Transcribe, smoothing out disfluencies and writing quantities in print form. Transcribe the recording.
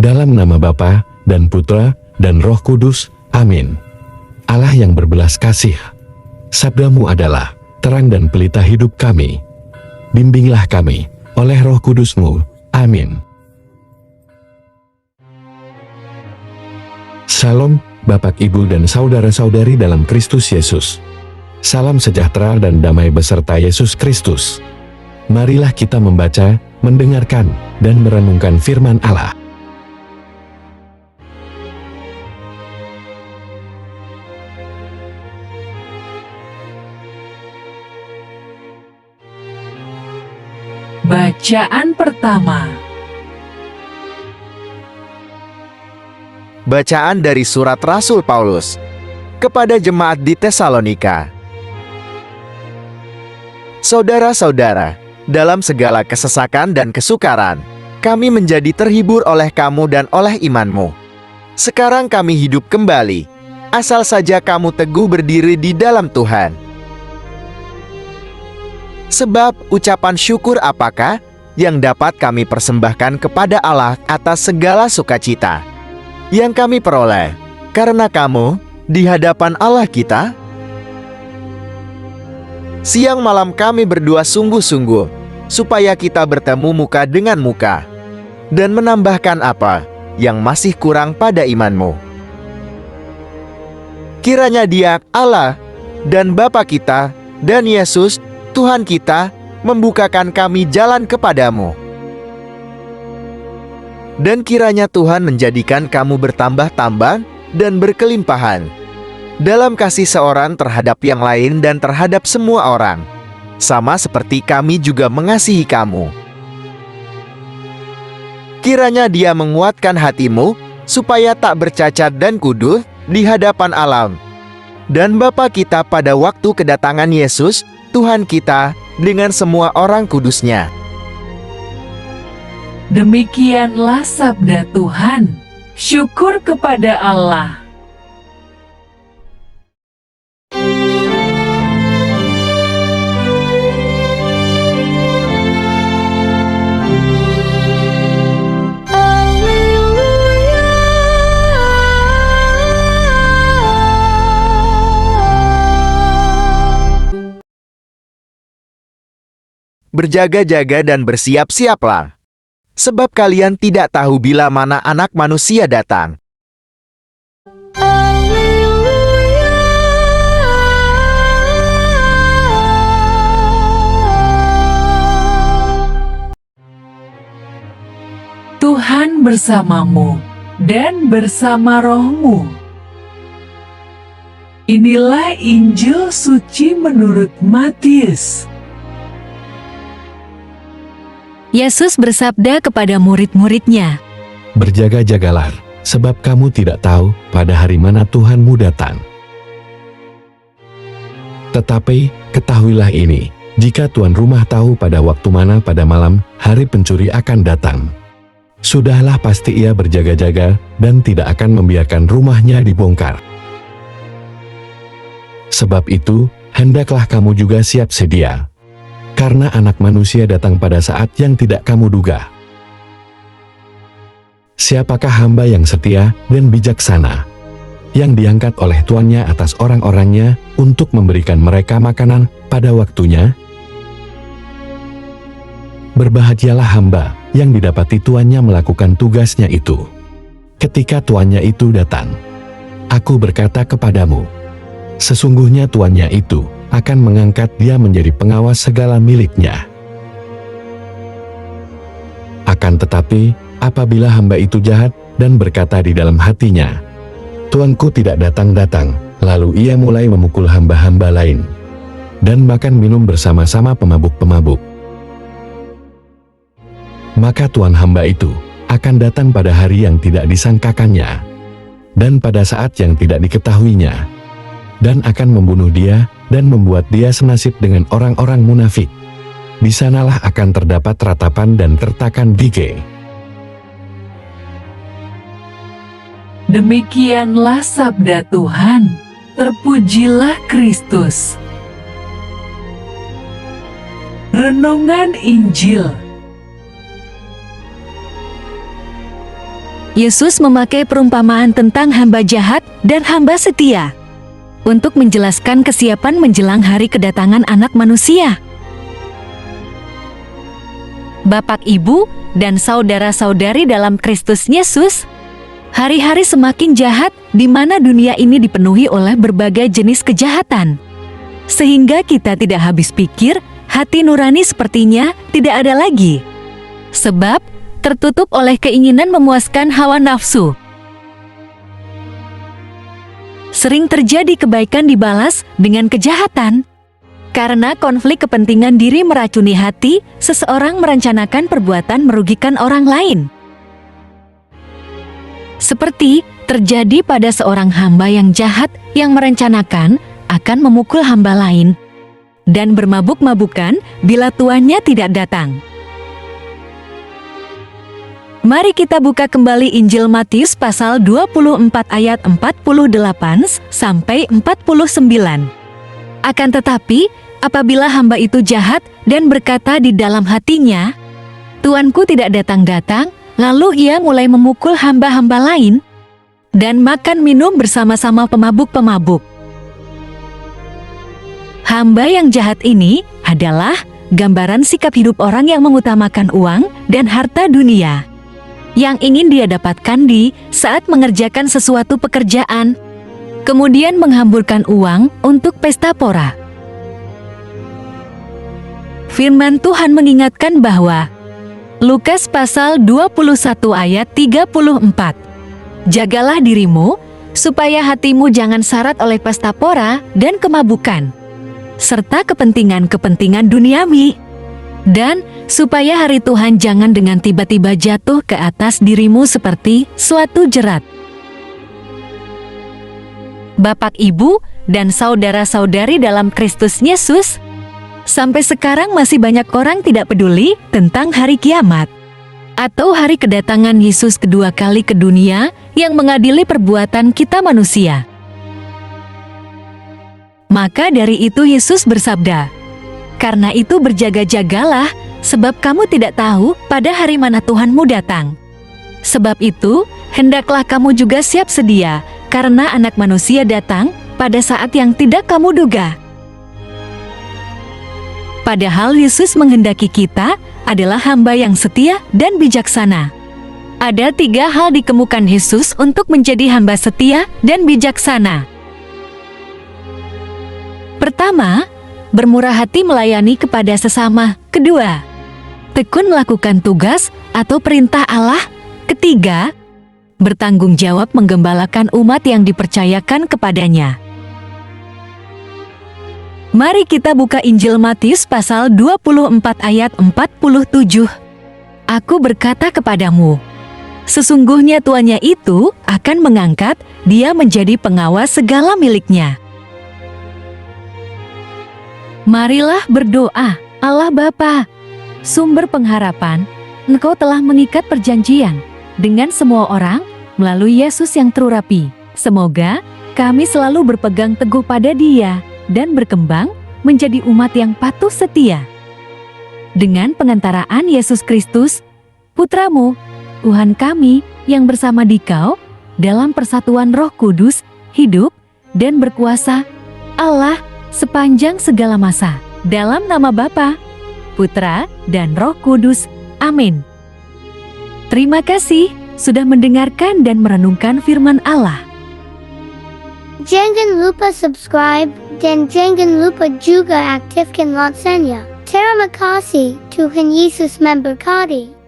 Dalam nama Bapa dan Putra dan Roh Kudus. Amin. Allah yang berbelas kasih, sabda-Mu adalah terang dan pelita hidup kami. Bimbinglah kami oleh Roh Kudus-Mu. Amin. Shalom, Bapak, Ibu, dan saudara-saudari dalam Kristus Yesus. Salam sejahtera dan damai beserta Yesus Kristus. Marilah kita membaca, mendengarkan, dan merenungkan firman Allah. Bacaan pertama. Bacaan dari surat Rasul Paulus kepada jemaat di Tesalonika. Saudara-saudara, dalam segala kesesakan dan kesukaran, kami menjadi terhibur oleh kamu dan oleh imanmu. Sekarang kami hidup kembali, asal saja kamu teguh berdiri di dalam Tuhan. Sebab ucapan syukur apakah yang dapat kami persembahkan kepada Allah atas segala sukacita yang kami peroleh karena kamu di hadapan Allah kita? Siang malam kami berdua sungguh-sungguh supaya kita bertemu muka dengan muka dan menambahkan apa yang masih kurang pada imanmu. Kiranya Dia, Allah dan Bapa kita, dan Yesus Tuhan kita membukakan kami jalan kepadamu. Dan kiranya Tuhan menjadikan kamu bertambah-tambah dan berkelimpahan dalam kasih seorang terhadap yang lain dan terhadap semua orang, sama seperti kami juga mengasihi kamu. Kiranya Dia menguatkan hatimu supaya tak bercacat dan kudus di hadapan Allah dan Bapa kita pada waktu kedatangan Yesus Tuhan kita dengan semua orang kudusnya. Demikianlah sabda Tuhan. Syukur kepada Allah. Berjaga-jaga dan bersiap-siaplah, sebab kalian tidak tahu bila mana Anak Manusia datang. Tuhan bersamamu dan bersama rohmu. Inilah Injil suci menurut Matius. Yesus bersabda kepada murid-muridnya, Berjaga-jagalah, sebab kamu tidak tahu pada hari mana Tuhanmu datang. Tetapi, ketahuilah ini, jika tuan rumah tahu pada waktu mana pada malam hari pencuri akan datang, sudahlah pasti ia berjaga-jaga dan tidak akan membiarkan rumahnya dibongkar. Sebab itu, hendaklah kamu juga siap sedia, karena Anak Manusia datang pada saat yang tidak kamu duga. Siapakah hamba yang setia dan bijaksana, yang diangkat oleh tuannya atas orang-orangnya untuk memberikan mereka makanan pada waktunya? Berbahagialah hamba yang didapati tuannya melakukan tugasnya itu ketika tuannya itu datang. Aku berkata kepadamu, sesungguhnya tuannya itu akan mengangkat dia menjadi pengawas segala miliknya. Akan tetapi, apabila hamba itu jahat dan berkata di dalam hatinya, Tuanku tidak datang-datang, lalu ia mulai memukul hamba-hamba lain dan makan minum bersama-sama pemabuk-pemabuk, maka tuan hamba itu akan datang pada hari yang tidak disangkakannya dan pada saat yang tidak diketahuinya, dan akan membunuh dia dan membuat dia senasib dengan orang-orang munafik. Di sanalah akan terdapat ratapan dan kertakan gigi. Demikianlah sabda Tuhan. Terpujilah Kristus. Renungan Injil. Yesus memakai perumpamaan tentang hamba jahat dan hamba setia untuk menjelaskan kesiapan menjelang hari kedatangan Anak Manusia. Bapak, Ibu, dan saudara-saudari dalam Kristus Yesus, hari-hari semakin jahat di mana dunia ini dipenuhi oleh berbagai jenis kejahatan. Sehingga kita tidak habis pikir, hati nurani sepertinya tidak ada lagi. Sebab tertutup oleh keinginan memuaskan hawa nafsu. Sering terjadi kebaikan dibalas dengan kejahatan. Karena konflik kepentingan diri meracuni hati, seseorang merencanakan perbuatan merugikan orang lain. Seperti terjadi pada seorang hamba yang jahat yang merencanakan akan memukul hamba lain dan bermabuk-mabukan bila tuannya tidak datang. Mari kita buka kembali Injil Matius pasal 24 ayat 48 sampai 49. Akan tetapi, apabila hamba itu jahat dan berkata di dalam hatinya, "Tuanku tidak datang-datang," lalu ia mulai memukul hamba-hamba lain dan makan minum bersama-sama pemabuk-pemabuk. Hamba yang jahat ini adalah gambaran sikap hidup orang yang mengutamakan uang dan harta dunia, yang ingin dia dapatkan di saat mengerjakan sesuatu pekerjaan, kemudian menghamburkan uang untuk pesta pora. Firman Tuhan mengingatkan bahwa Lukas pasal 21 ayat 34, "Jagalah dirimu, supaya hatimu jangan syarat oleh pesta pora dan kemabukan, serta kepentingan-kepentingan duniawi, dan supaya hari Tuhan jangan dengan tiba-tiba jatuh ke atas dirimu seperti suatu jerat." Bapak, Ibu, dan saudara-saudari dalam Kristus Yesus, sampai sekarang masih banyak orang tidak peduli tentang hari kiamat atau hari kedatangan Yesus kedua kali ke dunia yang mengadili perbuatan kita manusia. Maka dari itu Yesus bersabda, "Karena itu berjaga-jagalah, sebab kamu tidak tahu pada hari mana Tuhanmu datang. Sebab itu, hendaklah kamu juga siap sedia, karena Anak Manusia datang pada saat yang tidak kamu duga." Padahal Yesus menghendaki kita adalah hamba yang setia dan bijaksana. Ada 3 hal dikemukan Yesus untuk menjadi hamba setia dan bijaksana. Pertama, bermurah hati melayani kepada sesama. Kedua, tekun melakukan tugas atau perintah Allah. Ketiga, bertanggung jawab menggembalakan umat yang dipercayakan kepadanya. Mari kita buka Injil Matius pasal 24 ayat 47. "Aku berkata kepadamu, sesungguhnya tuannya itu akan mengangkat dia menjadi pengawas segala miliknya." Marilah berdoa. Allah Bapa, sumber pengharapan, Engkau telah mengikat perjanjian dengan semua orang melalui Yesus yang terurapi. Semoga kami selalu berpegang teguh pada Dia dan berkembang menjadi umat yang patuh setia. Dengan pengantaraan Yesus Kristus, Putra-Mu, Tuhan kami yang bersama Dikau, dalam persatuan Roh Kudus, hidup dan berkuasa Allah sepanjang segala masa. Dalam nama Bapa, Putra, dan Roh Kudus. Amin. Terima kasih sudah mendengarkan dan merenungkan firman Allah. Jangan lupa subscribe dan jangan lupa juga aktifkan loncengnya. Terima kasih, Tuhan Yesus memberkati.